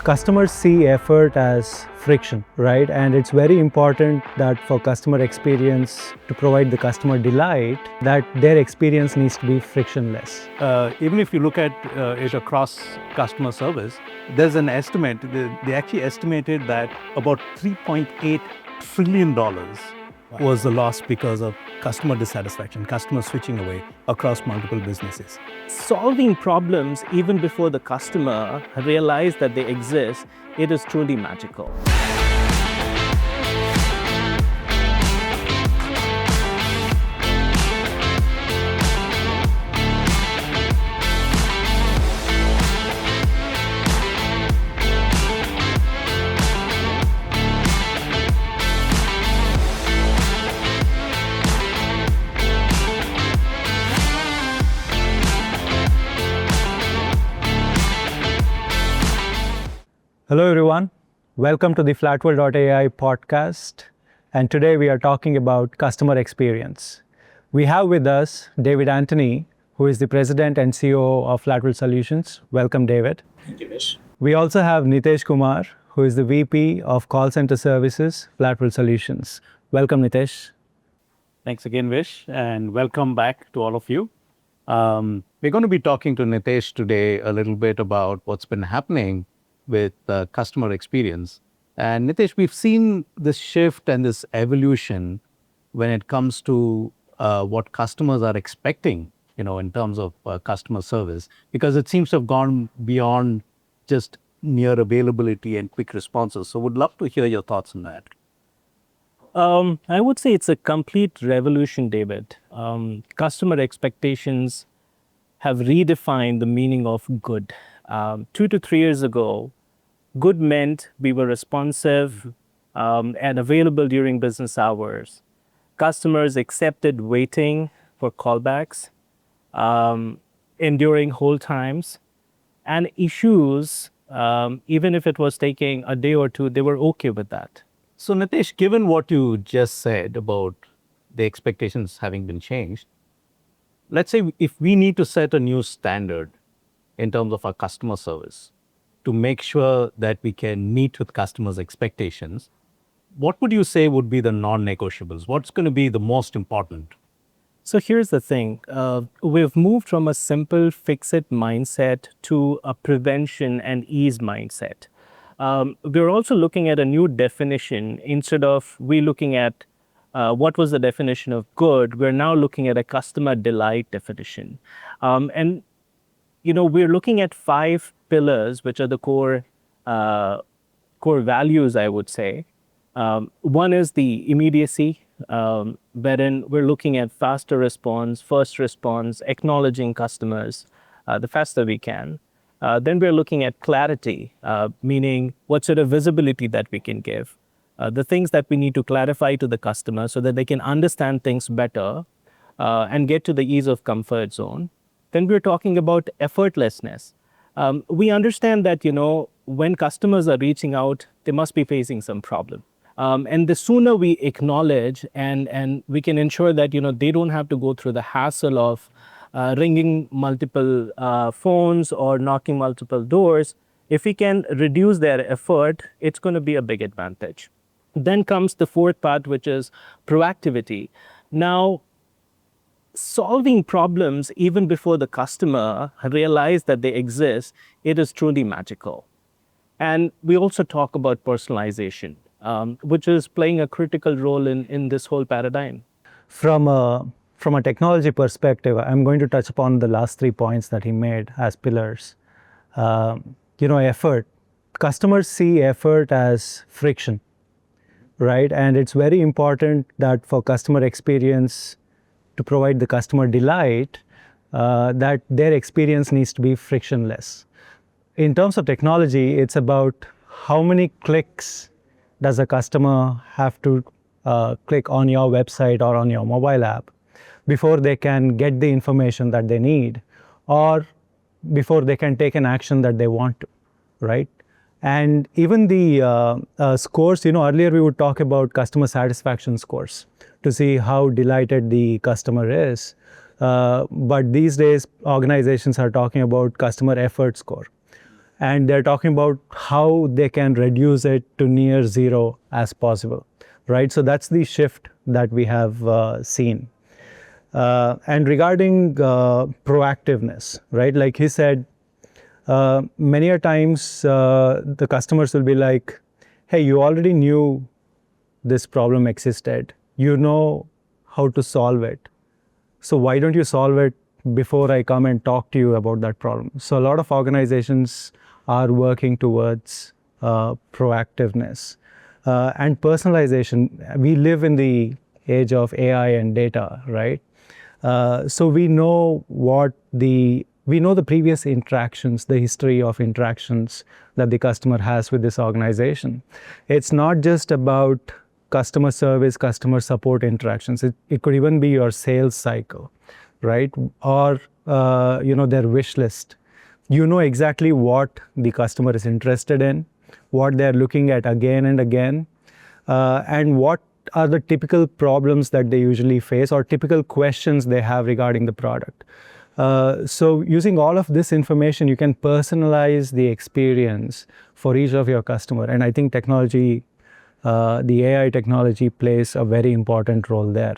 Customers see effort as friction, right? And it's very important that for customer experience, to provide the customer delight, that their experience needs to be frictionless. Even if you look at it across customer service, there's an estimate, they actually estimated that about $3.8 trillion was the loss because of customer dissatisfaction, customers switching away across multiple businesses. Solving problems even before the customer realize that they exist, it is truly magical. Hello everyone, welcome to the Flatworld AI podcast, and today we are talking about customer experience. We have with us David Antony, who is the President and CEO of Flatworld Solutions. Welcome, David. Thank you, Vish. We also have Nitesh Kumar, who is the VP of Call Center Services, Flatworld Solutions. Welcome, Nitesh. Thanks again, Vish, and welcome back to all of you. We're going to be talking to Nitesh today a little bit about what's been happening with customer experience. And Nitesh, we've seen this shift and this evolution when it comes to what customers are expecting, in terms of customer service, because it seems to have gone beyond just near availability and quick responses. So would love to hear your thoughts on that. I would say it's a complete revolution, David. Customer expectations have redefined the meaning of good. 2 to 3 years ago, good meant we were responsive and available during business hours. Customers accepted waiting for callbacks, enduring hold times, and issues, even if it was taking a day or two, they were okay with that. So Nitesh, given what you just said about the expectations having been changed, let's say if we need to set a new standard in terms of our customer service to make sure that we can meet with customers' expectations, what would you say would be the non-negotiables? What's going to be the most important? So here's the thing. We've moved from a simple fix-it mindset to a prevention and ease mindset. We're also looking at a new definition. Instead of we looking at what was the definition of good, we're now looking at a customer delight definition. And we're looking at 5 pillars, which are the core values, I would say. One is the immediacy, wherein we're looking at faster response, first response, acknowledging customers the faster we can. Then we're looking at clarity, meaning what sort of visibility that we can give. The things that we need to clarify to the customer so that they can understand things better and get to the ease of comfort zone. Then we're talking about effortlessness. We understand that, when customers are reaching out, they must be facing some problem. And the sooner we acknowledge and we can ensure that, they don't have to go through the hassle of ringing multiple phones or knocking multiple doors, if we can reduce their effort, it's going to be a big advantage. Then comes the 4th part, which is proactivity. Now, solving problems even before the customer realize that they exist, it is truly magical. And we also talk about personalization, which is playing a critical role in this whole paradigm. From a technology perspective, I'm going to touch upon the last 3 points that he made as pillars. Effort. Customers see effort as friction, right? And it's very important that for customer experience, to provide the customer delight, that their experience needs to be frictionless. In terms of technology, it's about how many clicks does a customer have to click on your website or on your mobile app before they can get the information that they need, or before they can take an action that they want to, right? And even the scores, earlier we would talk about customer satisfaction scores to see how delighted the customer is. But these days, organizations are talking about customer effort score. and they're talking about how they can reduce it to near zero as possible, right? So that's the shift that we have seen. And regarding proactiveness, right? Like he said, many a times the customers will be like, hey, you already knew this problem existed. You know how to solve it. So why don't you solve it before I come and talk to you about that problem? So a lot of organizations are working towards proactiveness and personalization. We live in the age of AI and data, right? So we know the previous interactions, the history of interactions that the customer has with this organization. It's not just about customer service, customer support interactions. It could even be your sales cycle, right? Or their wish list. You know exactly what the customer is interested in, what they're looking at again and again, and what are the typical problems that they usually face or typical questions they have regarding the product. So using all of this information, you can personalize the experience for each of your customer. And I think technology, the AI technology plays a very important role there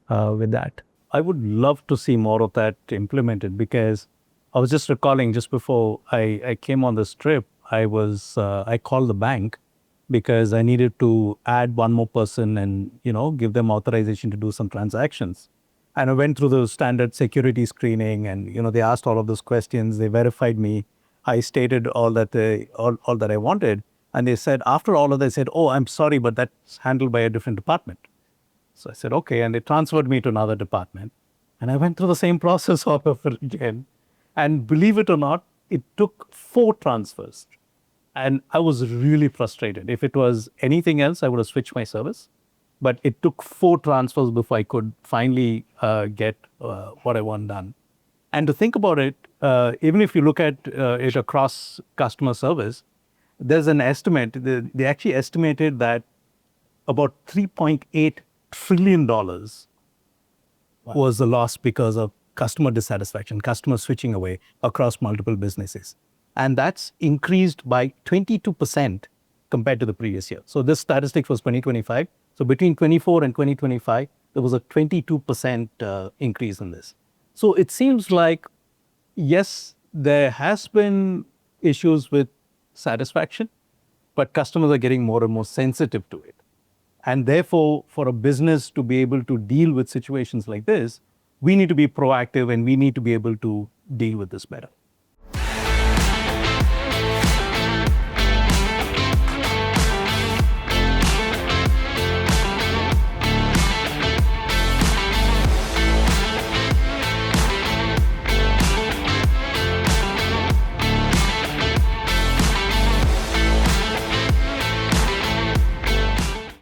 with that. I would love to see more of that implemented, because I was just recalling just before I came on this trip, I called the bank because I needed to add one more person and, give them authorization to do some transactions. And I went through the standard security screening, and, they asked all of those questions. They verified me. I stated all that I wanted. And they said, after all of that, they said, oh, I'm sorry, but that's handled by a different department. So I said, okay. And they transferred me to another department. And I went through the same process all over again. And believe it or not, it took 4 transfers. And I was really frustrated. If it was anything else, I would have switched my service. But it took 4 transfers before I could finally get what I want done. And to think about it, even if you look at it across customer service, there's an estimate. They actually estimated that about $3.8 trillion was the loss because of customer dissatisfaction, customer switching away across multiple businesses. And that's increased by 22% compared to the previous year. So this statistic was 2025. So between 24 and 2025, there was a 22% increase in this. So it seems like, yes, there has been issues with satisfaction, but customers are getting more and more sensitive to it. And therefore, for a business to be able to deal with situations like this, we need to be proactive and we need to be able to deal with this better.